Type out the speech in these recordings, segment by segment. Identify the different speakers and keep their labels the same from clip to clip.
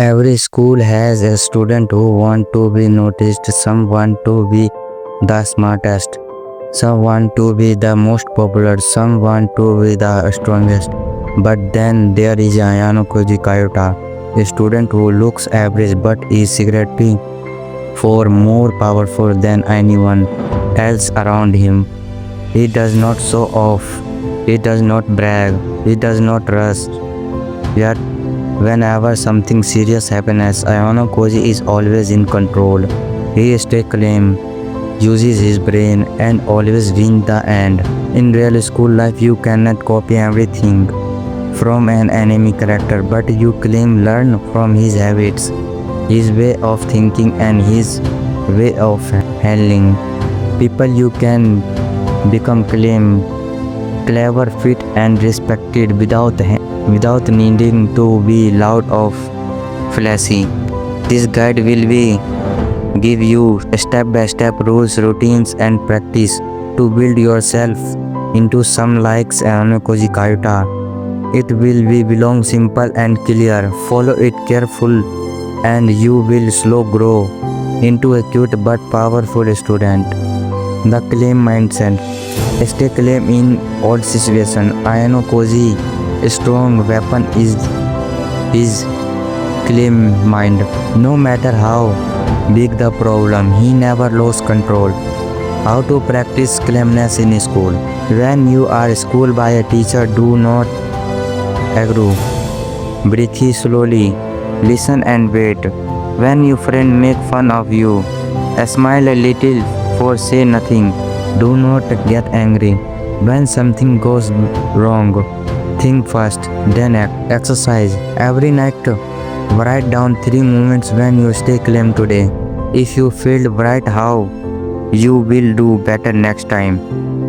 Speaker 1: Every school has a student who want to be noticed, some want to be the smartest, some want to be the most popular, some want to be the strongest. But then there is Ayano Koji Kayota, a student who looks average but is secretly far more powerful than anyone else around him. He does not show off, he does not brag, he does not rush. Yet, whenever something serious happens, Ayano Koji is always in control. He stays calm, uses his brain, and always wins the end. In real school life, you cannot copy everything from an enemy character, but you can learn from his habits, his way of thinking, and his way of handling people. You can become clever, fit, and respected without needing to be loud or flashy. This guide will give you step-by-step rules, routines, and practice to build yourself into some likes Ayano Koji Kayota. It will be belong simple and clear. Follow it careful, and you will slowly grow into a cute but powerful student. The claim mindset. Stay calm in all situations. Ayano Koji strong weapon is his calm mind. No matter how big the problem, he never loses control. How to practice calmness in school? When you are schooled by a teacher, do not argue. Breathe slowly. Listen and wait. When your friend make fun of you, smile a little or say nothing. Do not get angry. When something goes wrong, think first, then act. Exercise. Every night, write down 3 moments when you stay calm today. If you feel right, how you will do better next time.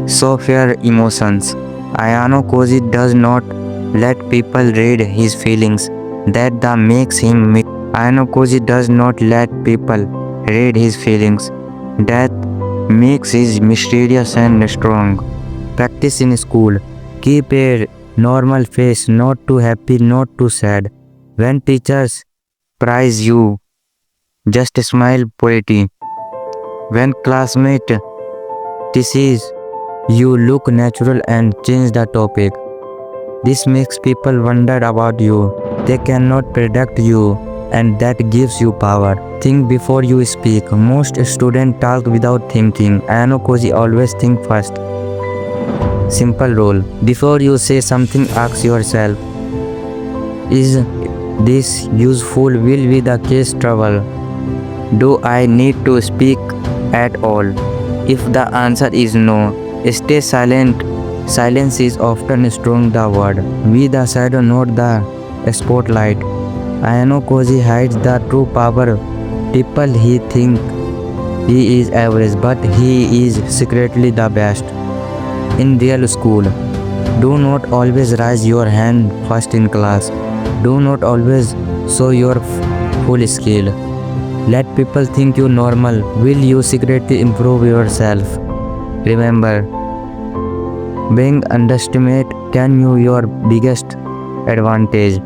Speaker 1: Show fair emotions. Ayano Koji does not let people read his feelings. That makes him. Ayano Koji does not let people read his feelings. That makes him mysterious and strong. Practice in school. Keep a normal face, not too happy, not too sad. When teachers praise you, just smile politely. When classmate teases you, look natural and change the topic. This makes people wonder about you. They cannot predict you, and that gives you power. Think before you speak. Most students talk without thinking. Ayano Koji always think first. Simple rule. Before you say something, ask yourself, is this useful? Will be the case trouble? Do I need to speak at all? If the answer is no, stay silent. Silence is often strong the word. Be the shadow, not the spotlight. Ayano Koji hides the true power. People he think he is average, but he is secretly the best. In real school, do not always raise your hand first in class. Do not always show your full skill. Let people think you normal. Will you secretly improve yourself? Remember, being underestimated can be your biggest advantage.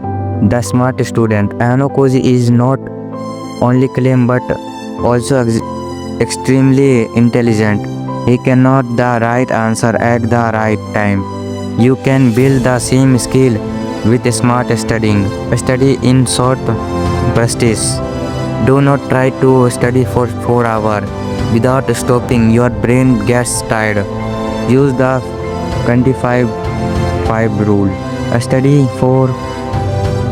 Speaker 1: The smart student. Ayano Koji is not only calm but also extremely intelligent. He cannot the right answer at the right time. You can build the same skill with smart studying. Study in short bursts. Do not try to study for 4 hours without stopping. Your brain gets tired. Use the 25-5 rule. Study for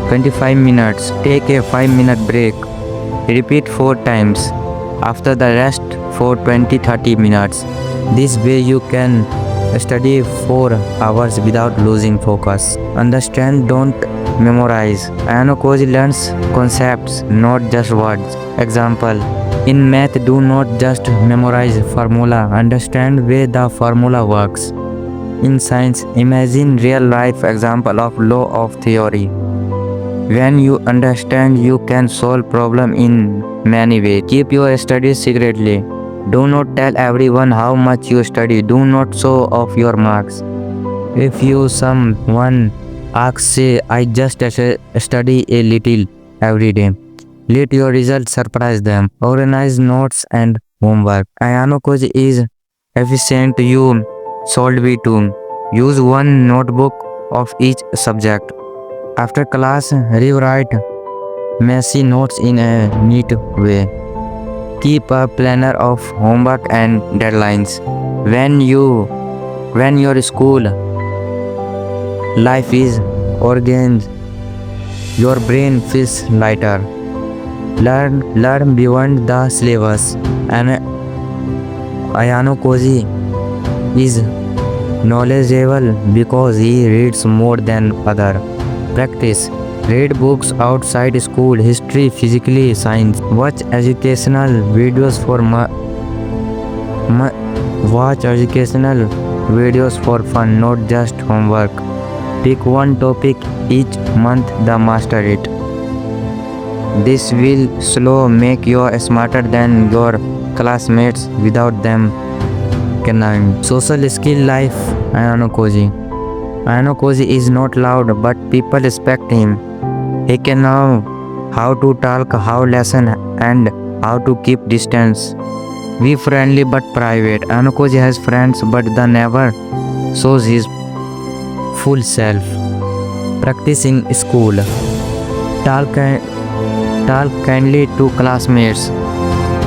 Speaker 1: 25 minutes. Take a 5-minute break. Repeat 4 times. After the rest for 20-30 minutes. This way you can study 4 hours without losing focus. Understand, don't memorize. Ayano Koji learns concepts, not just words. Example, in math, do not just memorize formula. Understand where the formula works. In science, imagine real life example of law of theory. When you understand, you can solve problem in many ways. Keep your studies secretly. Do not tell everyone how much you study. Do not show off your marks. If someone asks, say, I just study a little, every day. Let your results surprise them. Organize notes and homework. Ayano Koji is efficient. You solved B2. Use one notebook of each subject. After class, rewrite messy notes in a neat way. Keep a planner of homework and deadlines. When your school life is organized, your brain feels lighter. Learn beyond the syllabus. And Ayano Koji is knowledgeable because he reads more than other. Practice. Read books outside school, history, physics, science. Watch educational videos for fun, not just homework. Pick one topic each month to master it. This will slow make you smarter than your classmates without them conniving. Social skill life. Ayano Koji. Ayano Koji is not loud, but people respect him. He can know how to talk, how listen, and how to keep distance. Be friendly but private. Ayano Koji has friends, but they never shows his full self. Practice in school. Talk kindly to classmates.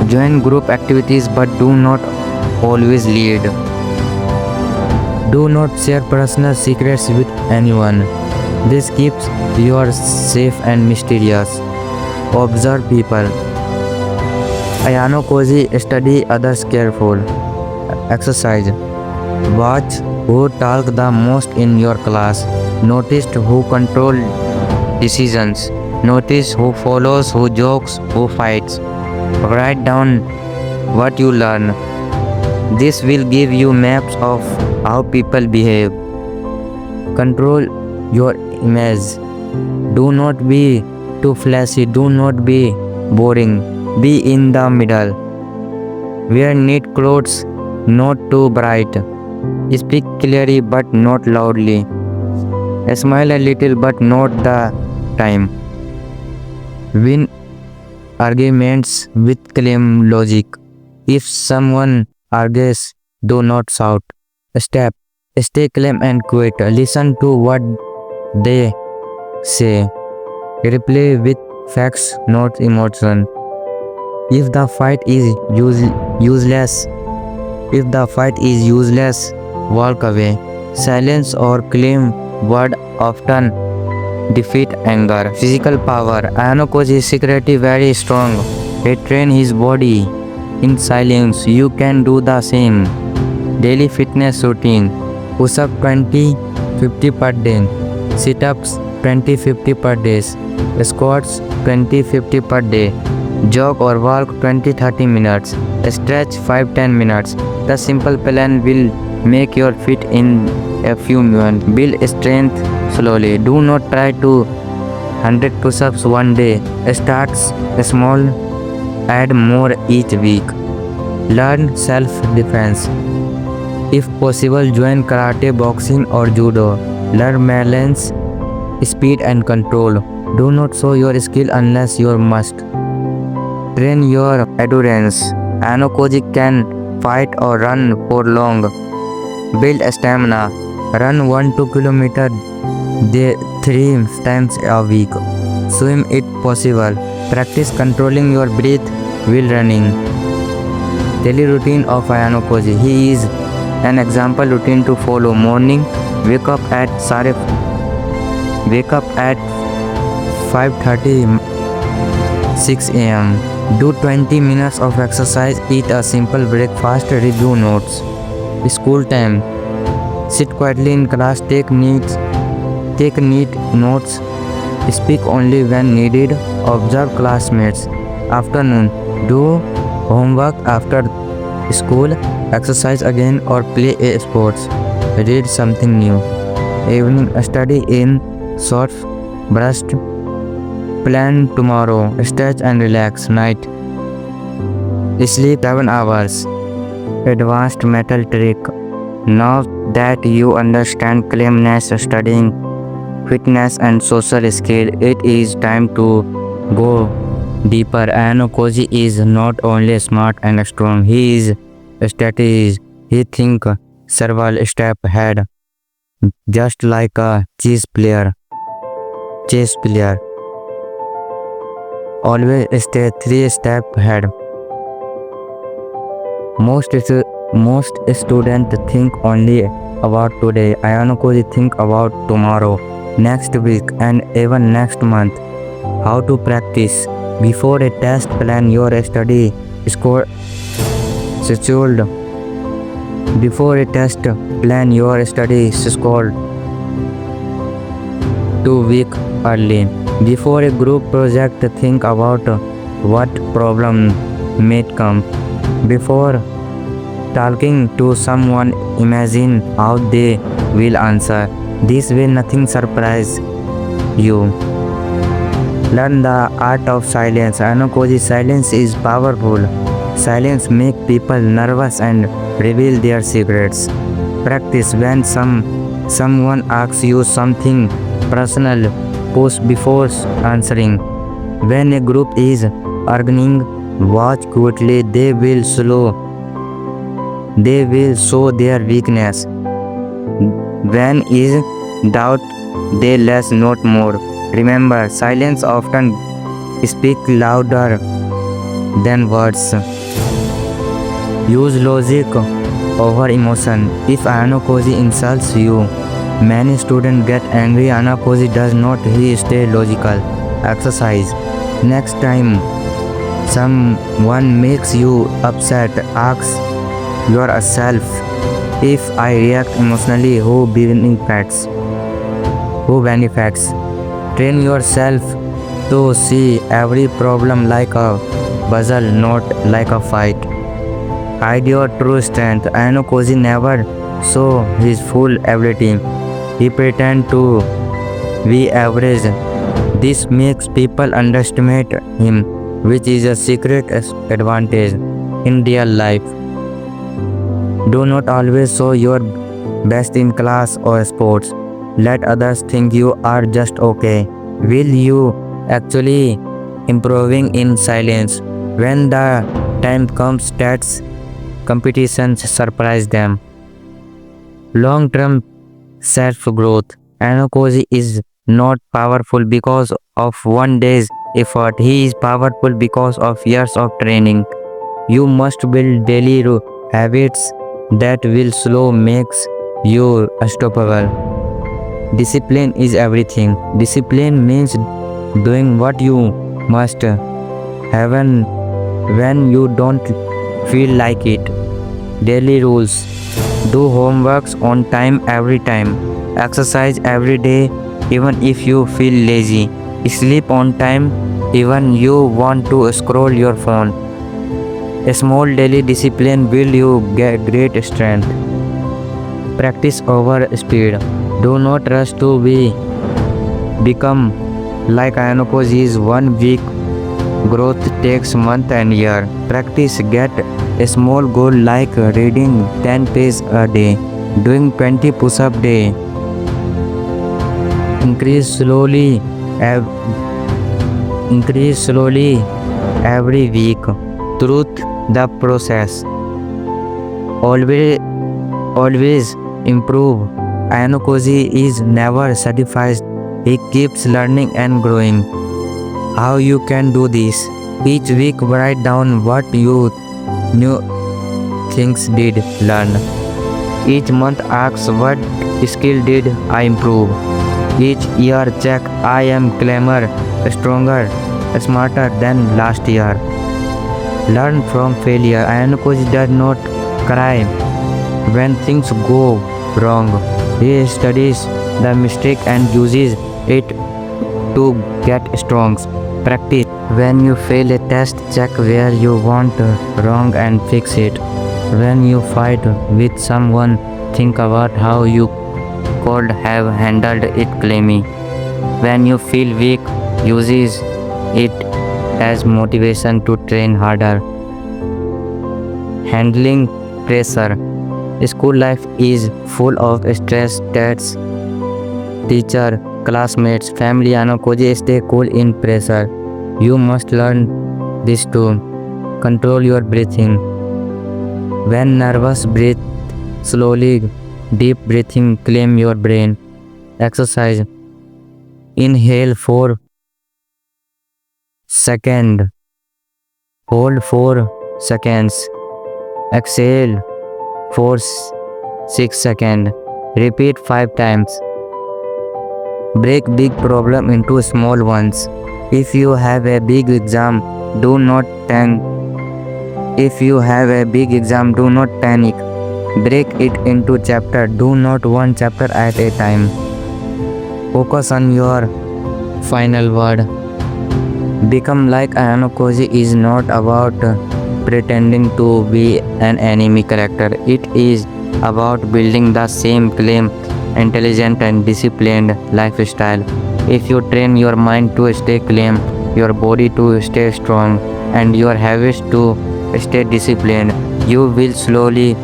Speaker 1: Join group activities, but do not always lead. Do not share personal secrets with anyone. This keeps you safe and mysterious. Observe people. Ayano Koji study others careful. Exercise. Watch who talk the most in your class. Notice who control decisions. Notice who follows, who jokes, who fights. Write down what you learn. This will give you maps of how people behave. Control your image. Do not be too flashy. Do not be boring. Be in the middle. Wear neat clothes, not too bright. Speak clearly but not loudly. Smile a little but not the time. Win arguments with calm logic. If someone argues, do not shout. Stay calm and quiet. Listen to what they say. Reply with facts, not emotion. If the fight is useless, walk away. Silence or calm word often defeat anger. Physical power. Ayano Koji's security very strong. He train his body in silence. You can do the same. Daily fitness routine. Push up 20-50 per day. Sit ups 20-50 per day. Squats 20-50 per day. Jog or walk 20-30 minutes. Stretch 5-10 minutes. The simple plan will make your fit in a few months. Build strength slowly. Do not try to 100 push-ups one day. Start small. Add more each week. Learn self-defense. If possible, join karate, boxing or judo. Learn balance, speed and control. Do not show your skill unless you must. Train your endurance. Ayano Koji can fight or run for long. Build stamina. Run 1-2 km 3 times a week. Swim if possible. Practice controlling your breath while running. Daily routine of Ayano Koji. He is an example routine to follow. Morning, wake up at 5:30, 6 a.m. Do 20 minutes of exercise. Eat a simple breakfast. Review notes. School time. Sit quietly in class. Take neat notes. Speak only when needed. Observe classmates. Afternoon. Do homework after school. Exercise again or play a sports. Read something new. Evening. Study in shorts. Brushed. Plan tomorrow. Stretch and relax. Night. Sleep 7 hours. Advanced mental trick. Now that you understand calmness, studying, fitness and social skill, it is time to go deeper. Ayano Koji is not only smart and strong, he is a strategist. He think several step ahead, just like a chess player. Always stay 3 steps ahead. Most students think only about today. Ayano Koji think about tomorrow, next week, and even next month. How to practice? Before a test, plan your study schedule. Before a test, plan your study schedule 2 weeks early. Before a group project, think about what problem may come. Before talking to someone, imagine how they will answer. This way nothing surprise you. Learn the art of silence. Ayano Koji, silence is powerful. Silence makes people nervous and reveal their secrets. Practice when someone asks you something personal, pause before answering. When a group is arguing, watch quickly. They will show their weakness. When is doubt, they less, not more. Remember, silence often speaks louder than words. Use logic over emotion. If Ayano Koji insults you, many students get angry. Ayano Koji does not. He stay logical. Exercise. Next time someone makes you upset, ask yourself, if I react emotionally, who benefits? Train yourself to see every problem like a puzzle, not like a fight. Hide your true strength. Ayano Koji never show his full ability. He pretend to be average. This makes people underestimate him, which is a secret advantage in real life. Do not always show your best in class or sports. Let others think you are just okay. Will you actually improving in silence? When the time comes, stats competitions surprise them. Long-term self-growth. Ayano Koji is not powerful because of one day's effort. He is powerful because of years of training. You must build daily habits that will slow makes you unstoppable. Discipline is everything. Discipline means doing what you must, even when you don't feel like it. Daily rules. Do homeworks on time every time. Exercise every day even if you feel lazy. Sleep on time even you want to scroll your phone. A small daily discipline will you get great strength. Practice over speed. Do not rush to become like Ayano Koji's 1 week. Growth takes month and year. Practice. Get a small goal like reading 10 pages a day, doing 20 push-up day. Increase slowly every week. Truth the process. Always improve. Ayano Koji is never satisfied. He keeps learning and growing. How you can do this? Each week write down what you new things did learn. Each month ask what skill did I improve. Each year check I am cleaner, stronger, smarter than last year. Learn from failure. Ayano Koji does not cry when things go wrong. He studies the mistake and uses it to get strong. Practice. When you fail a test, check where you went wrong and fix it. When you fight with someone, think about how you could have handled it calmly. When you feel weak, use it as motivation to train harder. Handling pressure. School life is full of stress, tests, teacher, classmates, family. Ayano Koji stay cool in pressure. You must learn this too. Control your breathing. When nervous, breathe slowly. Deep breathing calm your brain. Exercise. Inhale 4 seconds. Hold 4 seconds. Exhale 6 seconds. Repeat 5 times. Break big problem into small ones. If you have a big exam, do not panic. Do not panic. Break it into chapter. Do not one chapter at a time. Focus on your final word. Become like Ayano Koji is not about pretending to be an anime character. It is about building the same calm, intelligent and disciplined lifestyle. If you train your mind to stay calm, your body to stay strong, and your habits to stay disciplined, you will slowly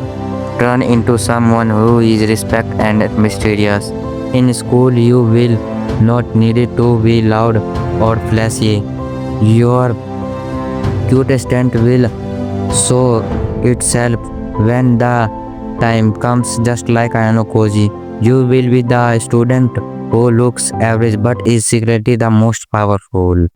Speaker 1: turn into someone who is respect and mysterious. In school, you will not need to be loud or flashy. Your cute strength will show itself when the time comes, just like Ayano Koji. You will be the student who looks average but is secretly the most powerful.